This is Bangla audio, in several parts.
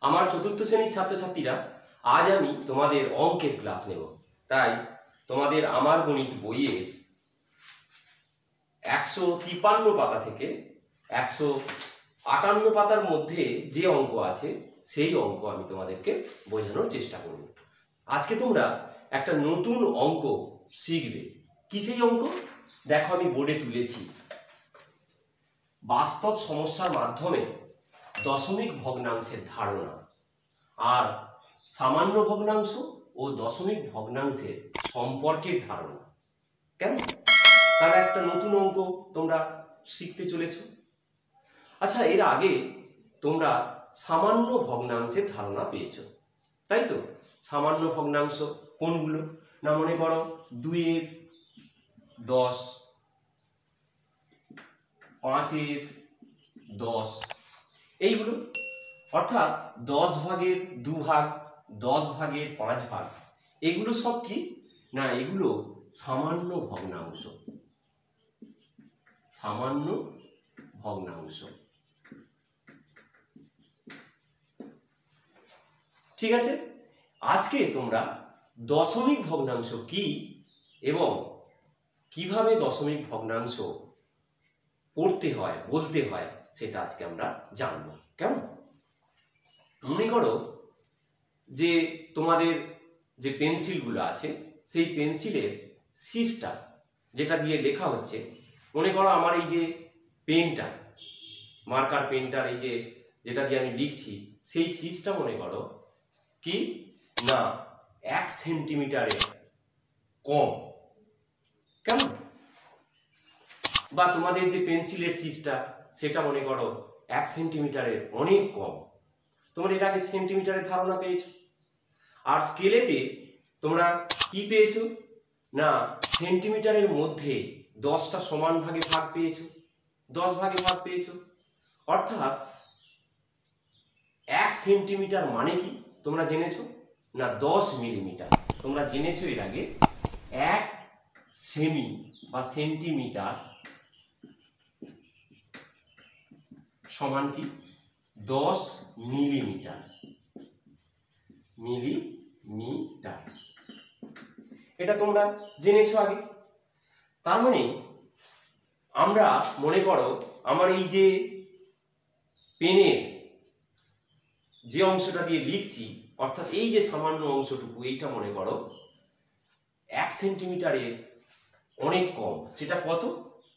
আমার চতুর্থ শ্রেণীর ছাত্রছাত্রীরা, আজ আমি তোমাদের অঙ্কের ক্লাস নেব। তাই তোমাদের আমার গণিত বইয়ের 153 পাতা থেকে 158 পাতার মধ্যে যে অঙ্ক আছে সেই অঙ্ক আমি তোমাদেরকে বোঝানোর চেষ্টা করব। আজকে তোমরা একটা নতুন অঙ্ক শিখবে। কি সেই অঙ্ক? দেখো, আমি বোর্ডে তুলেছি। বাস্তব সমস্যার মাধ্যমে দশমিক ভগ্নাংশের ধারণা আর সামান্য ভগ্নাংশ ও দশমিক ভগ্নাংশের সম্পর্কের ধারণা। কেন? তাহলে একটা নতুন অঙ্ক তোমরা শিখতে চলেছ। আচ্ছা, এর আগে তোমরা সামান্য ভগ্নাংশের ধারণা পেয়েছো, তাই তো? সামান্য ভগ্নাংশ কোনগুলো? না, মনে করো 2-এর 10, 5-এর 10, এইগুলো। অর্থাৎ 10 ভাগের 2 ভাগ, 10 ভাগের 5 ভাগ, এগুলো সব কি? না, এগুলো সামান্য ভগ্নাংশ। সামান্য ভগ্নাংশ। ঠিক আছে, আজকে তোমরা দশমিক ভগ্নাংশ কি এবং কিভাবে দশমিক ভগ্নাংশ পড়তে হয়, বলতে হয়, সেটা আজকে আমরা জানবো। কেমন? মনে করো যে তোমাদের যে পেন্সিলগুলো আছে, সেই পেন্সিলের শীষটা যেটা দিয়ে লেখা হচ্ছে, মনে করো আমার এই যে পেনটা, মার্কার পেনটার এই যে যেটা দিয়ে আমি লিখছি, সেই শীষটা মনে করো কি না 1 সেন্টিমিটারের কম। কেমন? বা তোমাদের যে পেন্সিলের শীষটা, সেটা মনে করো 1 সেন্টিমিটারের অনেক কম। তোমরা এর আগে সেন্টিমিটারের ধারণা পেয়েছো। আর স্কেলেতে তোমরা কি পেয়েছো? না, সেন্টিমিটারের মধ্যে 10টা সমান ভাগে ভাগ পেয়েছো, 10 ভাগে ভাগ পেয়েছো। অর্থাৎ 1 সেন্টিমিটার মানে কি তোমরা জেনেছো? না, 10 মিলিমিটার। তোমরা জেনেছো এর আগে 1 সেমি বা সেন্টিমিটার সমান কি 10 মিলিমিটার। মিলিমিটার, এটা তোমরা জেনেছো আগে। তার মানে আমরা মনে করো আমার এই যে পেনের যে অংশটা দিয়ে লিখছি, অর্থাৎ এই যে সামান্য অংশটুকু, এইটা মনে করো 1 সেন্টিমিটারের অনেক কম। সেটা কত?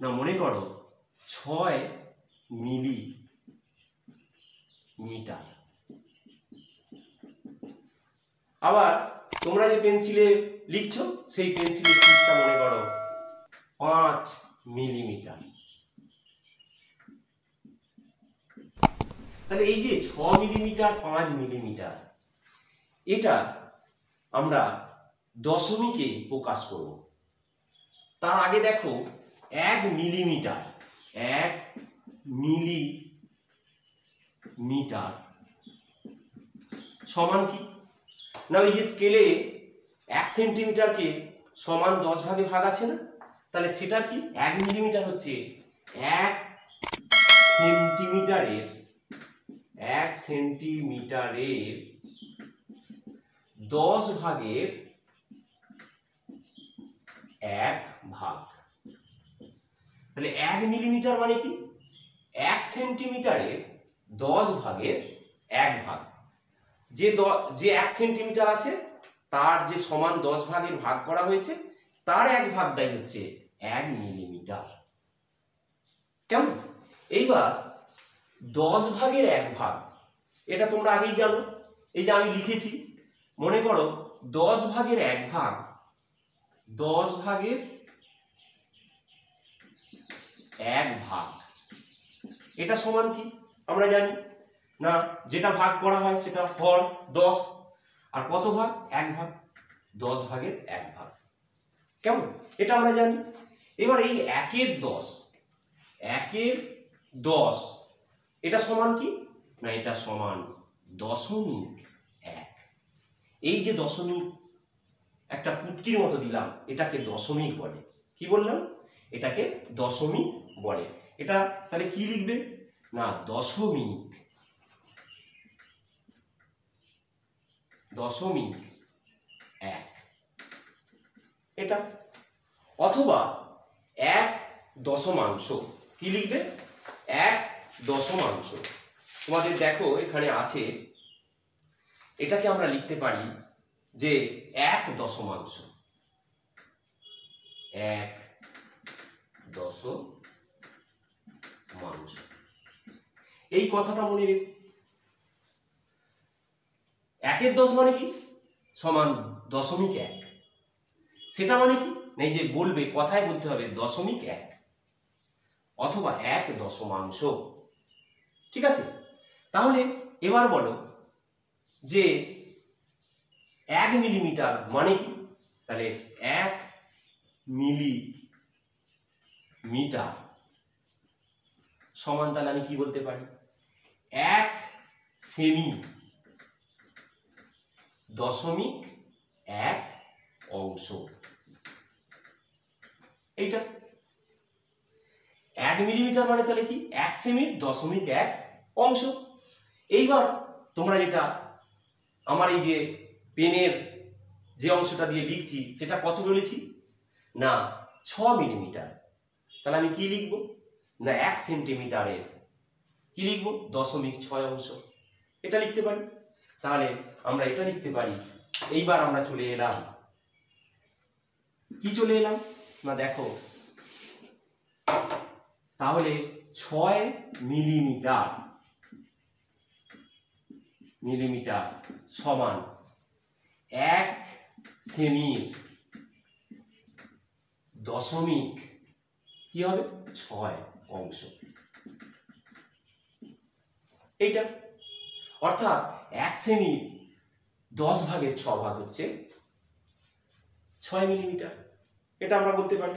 না, মনে করো 6 মিলিমিটার। আবার তোমরা যে পেন্সিলে লিখছো, সেই পেন্সিলের শীষটা মনে করো 5 মিলিমিটার। তাহলে এই যে 6 মিলিমিটার, 5 মিলিমিটার, এটা আমরা দশমিকে প্রকাশ করব। তার আগে দেখো 1 মিলিমিটার, 1 মিলিমিটার সমান কি? না, ওই যে স্কেলে 1 সেন্টিমিটারকে সমান 10 ভাগে ভাগ আছে না, তাহলে সেটার কি 1 মিলিমিটার হচ্ছে 1 সেন্টিমিটারের 10 ভাগের 1 ভাগ। তাহলে 1 মিলিমিটার মানে কি 1 সেন্টিমিটারের 10 ভাগের 1 ভাগ। যে 1 সেন্টিমিটার আছে, তার যে সমান 10 ভাগের ভাগ করা হয়েছে, তার 1 ভাগটাই হচ্ছে 1 মিলিমিটার। কেমন? এইবার 10 ভাগের 1 ভাগ, এটা তোমরা আগেই জানো। এই যে আমি লিখেছি, মনে করো 10 ভাগের 1 ভাগ, 10 ভাগের 1 ভাগ, এটা সমান কি আমরা জানি না, যেটা ভাগ করা হয় সেটা হর 10, আর কত ভাগ? 1 ভাগ, 10 ভাগের 1 ভাগ। কেমন? এটা আমরা জানি। এবার এই 1-এর 10, 1-এর 10, এটা সমান কি? না, এটা সমান 0.1। এই যে দশমিক একটা পুটকির মতো দিলাম, এটাকে দশমিক বলে। কি বললাম? এটাকে দশমিক বলে। এটা তাহলে কি লিখবে? না, দশমিক। দশমিক এক, এটা। অথবা এক দশমাংশ, কি লিখবে? এক দশমাংশ। তোমাদের দেখো এখানে আছে, এটাকে আমরা লিখতে পারি যে এক দশমাংশ, এক দশমাংশ। এই কথাটা মনে রেখো। একের দশ মানে কি? সমান দশমিক এক। সেটা মানে কি? এই যে বলবে, কথায় বলতে হবে দশমিক এক অথবা এক দশমাংশ। ঠিক আছে? তাহলে এবার বলো যে 1 মিলিমিটার মানে কি? তাহলে 1 মিলিমিটার সমান, তাহলে আমি কি বলতে পারি? 1 সেমি দশমিক এক অংশ। এইটা 1 মিলিমিটার মানে তাহলে কি? 1 সেমির দশমিক এক অংশ। এইবার তোমরা যেটা আমার এই যে পেনের যে অংশটা দিয়ে লিখছি সেটা কত বলেছি? না 6 মিলিমিটার। তাহলে আমি কি লিখবো? না 1 সেন্টিমিটারের কি লিখবো? দশমিক 6 অংশ। এটা লিখতে পারি। তাহলে আমরা এটা লিখতে পারি। এইবার আমরা চলে এলাম, কি চলে এলাম না দেখো, তাহলে 6 মিলিমিটার সমান 1 সেমির দশমিক কি হবে? 6 অংশ। এইটা অর্থাৎ 1 সেমির 10 ভাগের 6 ভাগ হচ্ছে 6 মিলিমিটার। এটা আমরা বলতে পারি।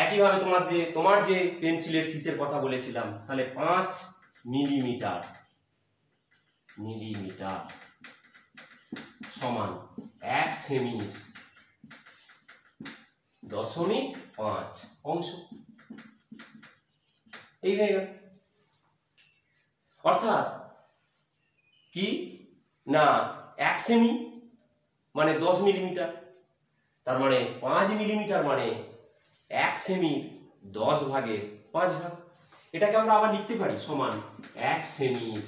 একইভাবে তোমার যে পেন্সিলের শীষের কথা বলেছিলাম, তাহলে 5 মিলিমিটার সমান 1 সেমির দশমিক 5 অংশ। এই হয়ে গেল। অর্থাৎ কি না 1 সেমি মানে 10 মিলিমিটার, তার মানে 5 মিলিমিটার মানে 1 সেমির 10 ভাগের 5 ভাগ। এটাকে আমরা আবার লিখতে পারি সমান 1 সেমির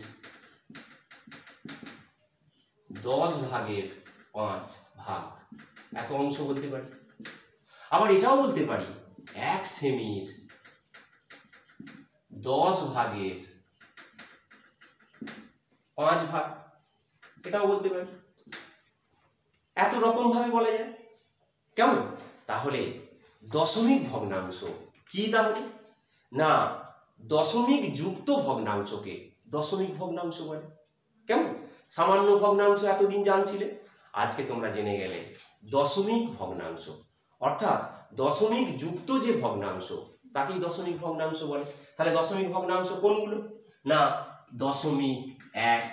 10 ভাগের 5 ভাগ, এত অংশ বলতে পারি। আবার এটাও বলতে পারি 1 সেমির 10 ভাগের 5 ভাগ, এটাও বলতে পারি। এত রকম ভাবে বলা যায়। কেমন? তাহলে দশমিক ভগ্নাংশ কি? তাহলে না দশমিক যুক্ত ভগ্নাংশকে দশমিক ভগ্নাংশ বলে। কেমন? সামান্য ভগ্নাংশ এতদিন জানছিলে, আজকে তোমরা জেনে গেলে দশমিক ভগ্নাংশ। অর্থাৎ দশমিক যুক্ত যে ভগ্নাংশ তাকেই দশমিক ভগ্নাংশ বলে। তাহলে দশমিক ভগ্নাংশ কোনগুলো? না 0.1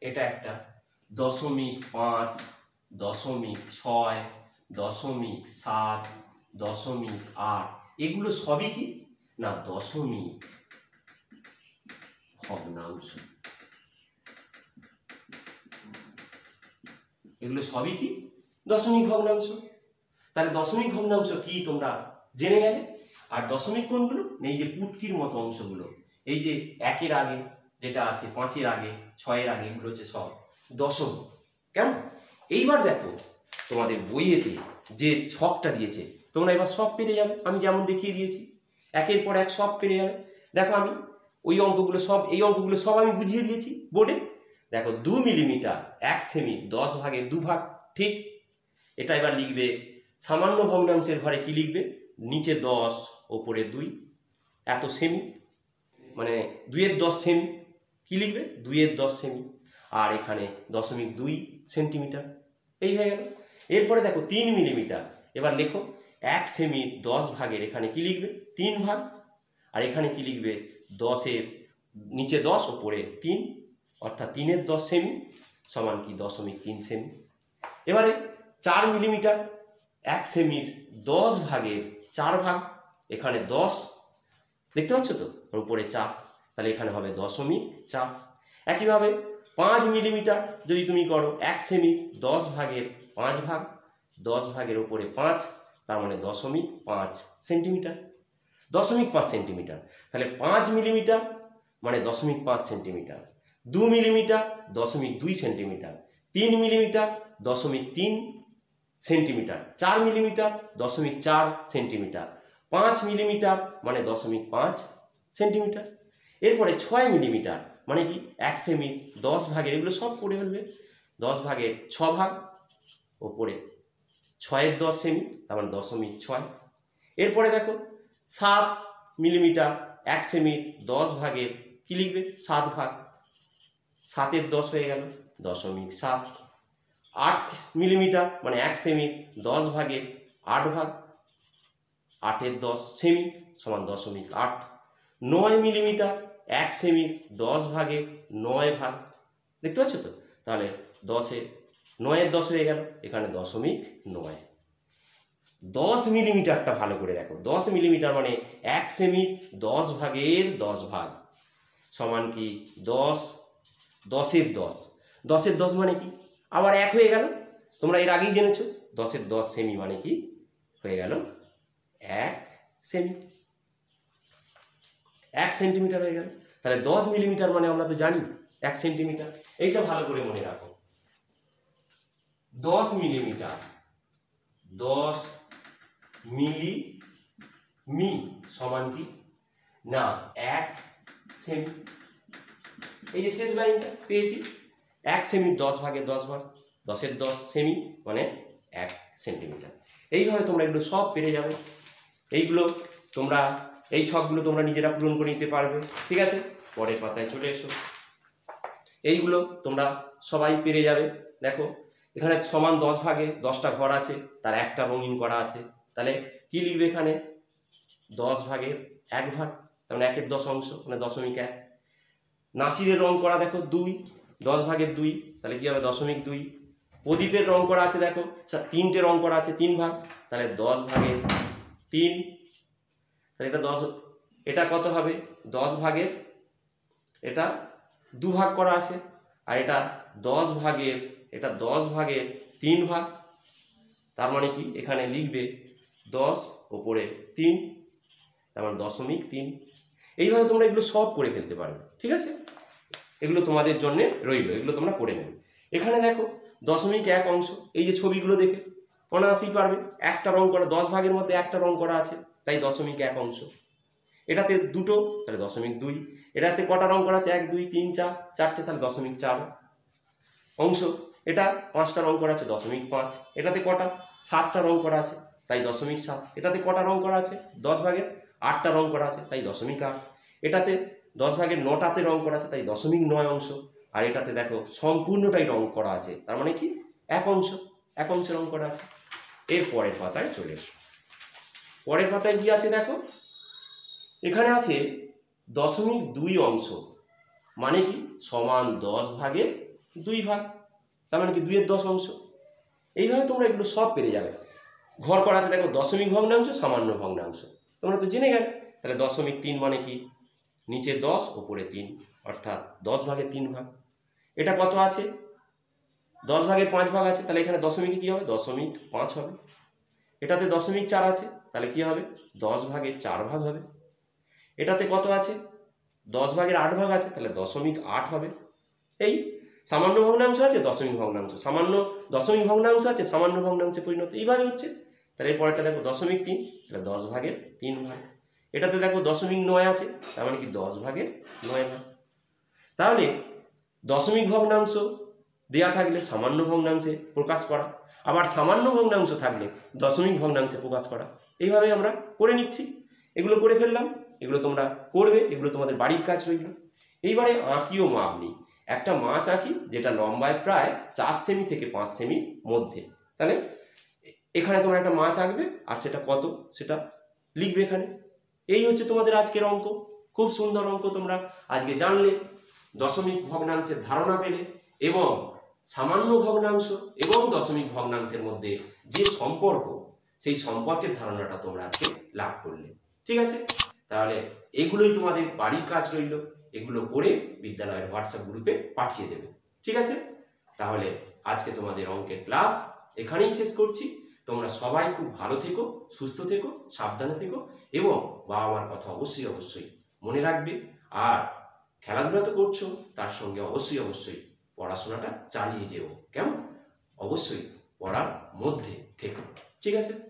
এটা একটা, 0.5, 0.6, 0.7, 0.8 এগুলো সবই কি না দশমিক ভগ্নাংশ। এগুলো সবই কি দশমিক ভগ্নাংশ। তাহলে দশমিক ভগ্নাংশ কি তোমরা জেনে গেলে। আর দশমিক কোনগুলো? এই যে পুটকির মতো অংশগুলো, এই যে 1-এর আগে যেটা আছে, 5-এর আগে, 6-এর আগে, এগুলো হচ্ছে সব দশমিক। কেমন? এইবার দেখো তোমাদের বইয়েতে যে ছকটা দিয়েছে তোমরা এবার সব পেরে যাবে। আমি যেমন দেখিয়ে দিয়েছি, 1-এর পর 1 সব পেরে যাবে। দেখো আমি ওই অঙ্কগুলো সব, এই অঙ্কগুলো সব আমি বুঝিয়ে দিয়েছি বোর্ডে। দেখো 2 মিলিমিটার 1 সেমি 10 ভাগের 2 ভাগ, ঠিক। এটা এবার লিখবে সামান্য ভগ্নাংশের ঘরে কি লিখবে? নিচে 10 ওপরে 2, এত সেমি মানে 2-এর 10 সেমি, কি লিখবে? 2-এর 10 সেমি। আর এখানে 0.2 সেন্টিমিটার। এই হয়ে গেল। এরপরে দেখো 3 মিলিমিটার, এবার লেখো 1 সেমির 10 ভাগের এখানে কি লিখবে? 3 ভাগ। আর এখানে কি লিখবে? 10-এর নিচে 10 ওপরে 3, অর্থাৎ 3-এর 10 সেমি সমান কি 0.3 সেমি। এবারে 4 মিলিমিটার 1 সেমির 10 ভাগের 4 ভাগ, এখানে 10 দেখতে পাচ্ছ তো, ওর উপরে 4, তাহলে এখানে হবে 0.4। একইভাবে 5 মিলিমিটার যদি তুমি করো 1 সেমি 10 ভাগের 5 ভাগ, 10 ভাগের উপরে 5, তার মানে 0.5 সেন্টিমিটার। 0.5 সেন্টিমিটার, তাহলে 5 মিলিমিটার মানে 0.5 centimetre, 2 millimetre 0.2 centimetre, 3 millimetre 0.3 centimetre, 4 millimetre 0.4 centimetre, 5 millimetre মানে 0.5 সেন্টিমিটার। এরপরে 6 মিলিমিটার মানে কি 1 সেমি 10 ভাগের, এগুলো সব করে ফেলবে, 10 ভাগের 6 ভাগ, ওপরে 6 10 সেমি, তার মানে 0.6। এরপরে দেখো 7 মিলিমিটার 1 সেমি 10 ভাগের কি লিখবে 7 ভাগ, 7 10 হয়ে গেল 0.7। 8 মিলিমিটার মানে 1 সেমি 10 ভাগের 8 ভাগ, 8 10 সেমি সমান 0.8। 9 মিলিমিটার 1 সেমি 10 ভাগের 9 ভাগ, দেখতে পাচ্ছ তো, তাহলে 9 10 হয়ে গেল, এখানে 0.9। 10 মিলিমিটারটা ভালো করে দেখো, 10 মিলিমিটার মানে 1 সেমি 10 ভাগের 10 ভাগ সমান কি 10 10 10, 10 10 মানে কি আবার 1 হয়ে গেল, তোমরা এর আগেই জেনেছো 10 10 সেমি মানে কি হয়ে গেল 1 সেমি, 1 সেন্টিমিটার হয়ে গেল। তাহলে 10 মিলিমিটার মানে আমরা তো জানি 1 সেন্টিমিটার, এইটা ভালো করে মনে রাখো। 10 মিলিমিটার 10 মিলি সমান কি না 1 সেমি। এই যে শেষ লাইনটা পেয়েছি, 1 সেমি 10 ভাগের 10 ভাগ, 10 10 সেমি মানে 1 সেন্টিমিটার। এইভাবে তোমরা এগুলো সব পেরে যাবে। এইগুলো তোমরা এই ছকগুলো তোমরা নিজেরা পূরণ করে নিতে পারবে, ঠিক আছে। পরের পাতায় চলে এসো, এইগুলো তোমরা সবাই পেরে যাবে। দেখো এখানে সমান 10 ভাগে 10টা ঘর আছে, তার একটা রঙিন করা আছে, তাহলে কি লিখবে এখানে 10 ভাগের 1 ভাগ, তার মানে 1 10 অংশ মানে 0.1। নাসিরের রং করা দেখো 2, 10 ভাগের 2, তাহলে কি হবে 0.2। প্রদীপের রং করা আছে দেখো 3টে রং করা আছে 3 ভাগ, তাহলে 10 ভাগের 3, তাহলে এটা 10, এটা কত হবে 10 ভাগের, এটা 2 ভাগ করা আছে, আর এটা 10 ভাগের, এটা 10 ভাগের 3 ভাগ, তার মানে কি এখানে লিখবে 10 ওপরে 3, তার মানে 0.3। এইভাবে তোমরা এগুলো সব করে ফেলতে পারবে, ঠিক আছে। এগুলো তোমাদের জন্য রইল, এগুলো তোমরা করে নেবে। এখানে দেখো 0.1 অংশ, এই যে ছবিগুলো দেখে অনায়াসেই পারবে, একটা রং করা 10 ভাগের মধ্যে একটা রং করা আছে, তাই 0.1 অংশ। এটাতে দুটো, তাহলে 0.2। এটাতে কটা রং করা আছে 1 2 3 4, 4টে, তাহলে 0.4 অংশ। এটা 5টা রং করা আছে 0.5। এটাতে কটা 7টা রং করা আছে, তাই 0.7। এটাতে কটা রং করা আছে 10 ভাগের 8টা রং করা আছে, তাই 0.8। এটাতে 10 ভাগের 9টাতে রং করা আছে, তাই 0.9 অংশ। আর এটাতে দেখো সম্পূর্ণটাই রং করা আছে, তার মানে কি 1 অংশ, 1 অংশ রং করা আছে। এর পরের পাতায় চলে এসো। পরের পাতায় কি আছে দেখো, এখানে আছে 0.2 অংশ, মানে কি সমান 10 ভাগের 2 ভাগ, তার মানে কি 2 এর 10 অংশ। এইভাবে তোমরা এগুলো সব পেরে যাবে। ঘর করা আছে দেখো দশমিক ভগ্নাংশ, সামান্য ভগ্নাংশ, তোমরা তো জেনে গেলে। তাহলে 0.3 মানে কি নিচে 10 উপরে 3, অর্থাৎ 10 ভাগের 3 ভাগ। এটা কত আছে 10 ভাগের 5 ভাগ আছে, তাহলে এখানে দশমিকে কি হবে 0.5 হবে। এটাতে 0.4 আছে, তাহলে কি হবে 10 ভাগের 4 ভাগ হবে। এটাতে কত আছে 10 ভাগের 8 ভাগ আছে, তাহলে 0.8 হবে। এই সামান্য ভগ্নাংশ আছে দশমিক ভগ্নাংশ, সামান্য দশমিক ভগ্নাংশ আছে সামান্য ভগ্নাংশে পরিণত, এইভাবে হচ্ছে। তাহলে এই পরেরটা দেখো 0.3, তাহলে 10 ভাগের 3 ভাগ। এটাতে দেখো 0.9 আছে, তার মানে কি 10 ভাগের 9 ভাগ। তাহলে দশমিক ভগ্নাংশ দেয়া থাকলে সামান্য ভগ্নাংশে প্রকাশ করা, আবার সামান্য ভগ্নাংশ থাকলে দশমিক ভগ্নাংশে প্রকাশ করা, এইভাবে আমরা করে নিচ্ছি। এগুলো করে ফেললাম, এগুলো তোমরা করবে, এগুলো তোমাদের বাড়ির কাজ রইল। এইবারে আঁকি ও মাপ নিই। একটা মাছ আঁকি যেটা লম্বায় প্রায় 4 সেমি থেকে 5 সেমির মধ্যে। তাহলে এখানে তোমরা একটা মাছ আঁকবে, আর সেটা কত সেটা লিখবে এখানে। এই হচ্ছে তোমাদের আজকের অঙ্ক। খুব সুন্দর অঙ্ক, তোমরা আজকে জানলে, দশমিক ভগ্নাংশের ধারণা পেলে, এবং সামান্য ভগ্নাংশ এবং দশমিক ভগ্নাংশের মধ্যে যে সম্পর্ক, সেই সম্পর্কের ধারণাটা তোমরা আজকে লাভ করলে, ঠিক আছে। তাহলে এগুলোই তোমাদের বাড়ির কাজ রইল। এগুলো পড়ে বিদ্যালয়ের হোয়াটসঅ্যাপ গ্রুপে পাঠিয়ে দেবে। ঠিক আছে? তাহলে আজকে তোমাদের অঙ্কের ক্লাস এখানেই শেষ করছি। তোমরা সবাই খুব ভালো থেকো, সুস্থ থেকো, সাবধানে থেকো এবং বাবা মার কথা অবশ্যই মনে রাখবে। আর খেলাধুলা তো করছো, তার সঙ্গে অবশ্যই পড়াশোনাটা চালিয়ে যেও। কেমন? অবশ্যই পড়ার মধ্যে থেকো। ঠিক আছে?